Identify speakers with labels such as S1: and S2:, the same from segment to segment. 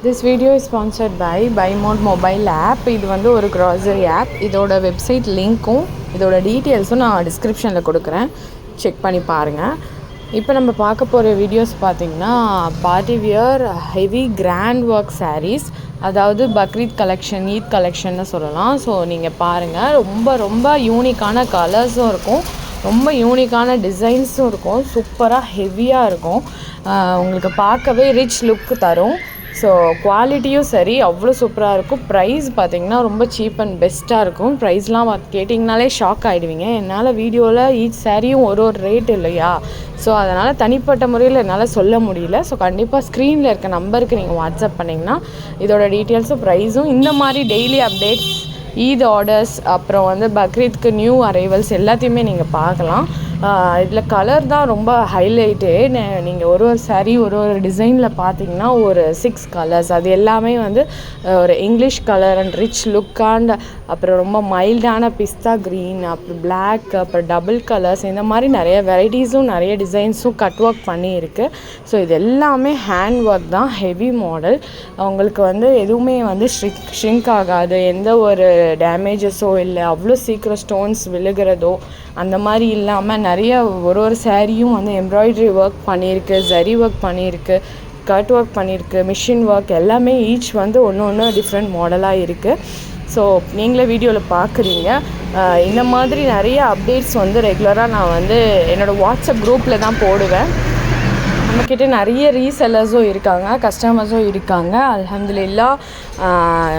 S1: This video is sponsored by BuyMode mobile app. இது வந்து ஒரு grocery app. இதோட வெப்சைட் லிங்க்கும் இதோட டீட்டெயில்ஸும் நான் டிஸ்கிரிப்ஷனில் கொடுக்குறேன், செக் பண்ணி பாருங்கள். இப்போ நம்ம பார்க்க போகிற வீடியோஸ் பார்த்திங்கன்னா party wear heavy grand work saris, அதாவது பக்ரீத் கலெக்ஷன், ஈத் கலெக்ஷன்னு சொல்லலாம். ஸோ நீங்கள் பாருங்கள், ரொம்ப யூனிக்கான கலர்ஸும் இருக்கும், ரொம்ப யூனிக்கான டிசைன்ஸும் இருக்கும், சூப்பராக ஹெவியாக இருக்கும், உங்களுக்கு பார்க்கவே ரிச் லுக் தரும். ஸோ குவாலிட்டியும் சரி அவ்வளோ சூப்பராக இருக்கும். ப்ரைஸ் பார்த்திங்கன்னா ரொம்ப சீப் அண்ட் பெஸ்ட்டாக இருக்கும். ப்ரைஸ்லாம் கேட்டிங்கனாலே ஷாக் ஆகிடுவீங்க. என்னால் வீடியோவில் ஈச் சாரியும் ஒரு ரேட் இல்லையா, ஸோ அதனால் தனிப்பட்ட முறையில் என்னால் சொல்ல முடியல. ஸோ கண்டிப்பாக ஸ்க்ரீனில் இருக்க நம்பருக்கு நீங்கள் வாட்ஸ்அப் பண்ணிங்கன்னா இதோட டீட்டெயில்ஸும் ப்ரைஸும், இந்த மாதிரி டெய்லி அப்டேட்ஸ், ஈத் ஆர்டர்ஸ், அப்புறம் வந்து பக்ரீத்க்கு நியூ அரைவல்ஸ் எல்லாத்தையுமே நீங்கள் பார்க்கலாம். இதில் கலர் தான் ரொம்ப ஹைலைட்டே. நீங்கள் ஒரு சாரீ ஒரு டிசைனில் பார்த்தீங்கன்னா ஒரு 6 கலர்ஸ், அது எல்லாமே வந்து ஒரு English colour and rich look and அப்புறம் ரொம்ப மைல்டான பிஸ்தா க்ரீன், அப்புறம் பிளாக், அப்புறம் டபுள் கலர்ஸ், இந்த மாதிரி நிறைய வெரைட்டிஸும் நிறைய டிசைன்ஸும் கட் ஒர்க் பண்ணியிருக்கு. ஸோ இது எல்லாமே ஹேண்ட் ஒர்க் தான், ஹெவி மாடல். உங்களுக்கு வந்து எதுவுமே வந்து ஷ்ரிங்க் ஆகாது, எந்த ஒரு டேமேஜஸோ இல்லை அவ்வளோ சீக்கிரம் ஸ்டோன்ஸ் விழுகிறதோ அந்த மாதிரி இல்லாமல் நிறைய ஒரு சாரியும் வந்து எம்ப்ராய்டரி ஒர்க் பண்ணியிருக்கு, ஜரி ஒர்க் பண்ணியிருக்கு, கட் ஒர்க் பண்ணியிருக்கு, மிஷின் ஒர்க், எல்லாமே ஈச் வந்து ஒன்று டிஃப்ரெண்ட் மாடலாக இருக்குது. ஸோ நீங்களே வீடியோவில் பார்க்குறீங்க. இந்த மாதிரி நிறைய அப்டேட்ஸ் வந்து ரெகுலராக நான் வந்து என்னோடய வாட்ஸ்அப் குரூப்பில் தான் போடுவேன். நம்மக்கிட்ட நிறைய ரீசெல்லர்ஸும் இருக்காங்க, கஸ்டமர்ஸும் இருக்காங்க. அல்ஹம்துலில்லாஹ்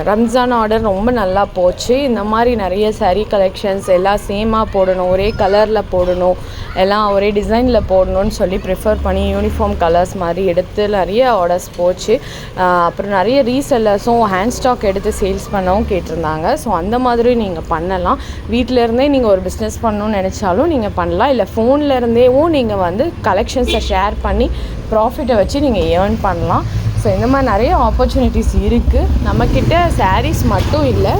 S1: ரம்ஜான் ஆர்டர் ரொம்ப நல்லா போச்சு. இந்த மாதிரி நிறைய சாரீ கலெக்ஷன்ஸ் எல்லாம் சேமாக போடணும், ஒரே கலரில் போடணும், எல்லாம் ஒரே டிசைனில் போடணும்னு சொல்லி ப்ரிஃபர் பண்ணி யூனிஃபார்ம் கலர்ஸ் மாதிரி எடுத்து நிறைய ஆர்டர்ஸ் போச்சு. அப்புறம் நிறைய ரீசெல்லர்ஸும் ஹேண்ட் ஸ்டாக் எடுத்து சேல்ஸ் பண்ணவும் கேட்டிருந்தாங்க. ஸோ அந்த மாதிரி நீங்கள் பண்ணலாம். வீட்டிலேருந்தே நீங்கள் ஒரு பிஸ்னஸ் பண்ணணும்னு நினச்சாலும் நீங்கள் பண்ணலாம், இல்லை ஃபோன்லேருந்தேவும் நீங்கள் வந்து கலெக்ஷன்ஸை ஷேர் பண்ணி ப்ராஃபிட்டை வச்சு நீங்கள் ஏர்ன் பண்ணலாம். ஸோ இந்த மாதிரி நிறைய ஆப்பர்ச்சுனிட்டிஸ் இருக்குது. நம்மக்கிட்ட சாரீஸ் மட்டும் இல்லை,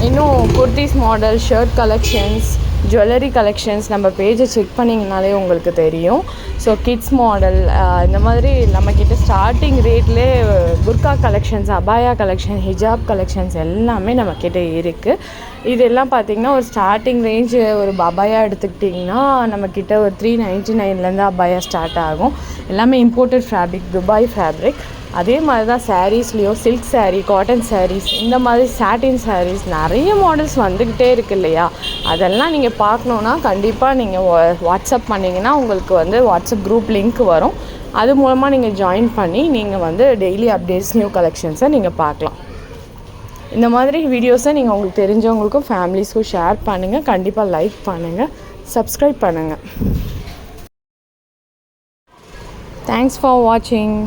S1: இன்னும் kurtis model, shirt collections, jewellery collections நம்ம பேஜை செக் பண்ணிங்கனாலே உங்களுக்கு தெரியும். ஸோ கிட்ஸ் மாடல், இந்த மாதிரி நம்மக்கிட்ட ஸ்டார்டிங் ரேட்லேயே புர்கா கலெக்ஷன்ஸ், அபாயா கலெக்ஷன், ஹிஜாப் கலெக்ஷன்ஸ் எல்லாமே நம்மக்கிட்ட இருக்குது. இதெல்லாம் பார்த்திங்கன்னா ஒரு ஸ்டார்டிங் ரேஞ்சு, ஒரு அபாயா எடுத்துக்கிட்டிங்கன்னா நம்மக்கிட்ட ஒரு 399 அபாயா ஸ்டார்ட் ஆகும். எல்லாமே இம்போர்ட்டட் ஃபேப்ரிக், துபாய் ஃபேப்ரிக். அதே மாதிரி தான் சாரீஸ்லேயும் சில்க் சாரீ, காட்டன் சாரீஸ், இந்த மாதிரி சாட்டின் சாரீஸ் நிறைய மாடல்ஸ் வந்துக்கிட்டே இருக்கு இல்லையா. அதெல்லாம் நீங்கள் பார்க்கணுன்னா கண்டிப்பாக நீங்கள் வாட்ஸ்அப் பண்ணிங்கன்னா உங்களுக்கு வந்து வாட்ஸ்அப் குரூப் லிங்க் வரும். அது மூலமாக நீங்கள் ஜாயின் பண்ணி நீங்கள் வந்து டெய்லி அப்டேட்ஸ், நியூ கலெக்ஷன்ஸை நீங்கள் பார்க்கலாம். இந்த மாதிரி வீடியோஸை நீங்கள் உங்களுக்கு தெரிஞ்சவங்களுக்கும் ஃபேமிலிஸ்க்கும் ஷேர் பண்ணுங்கள். கண்டிப்பாக லைக் பண்ணுங்கள், சப்ஸ்கிரைப் பண்ணுங்கள். தேங்க்ஸ் ஃபார் வாட்சிங்.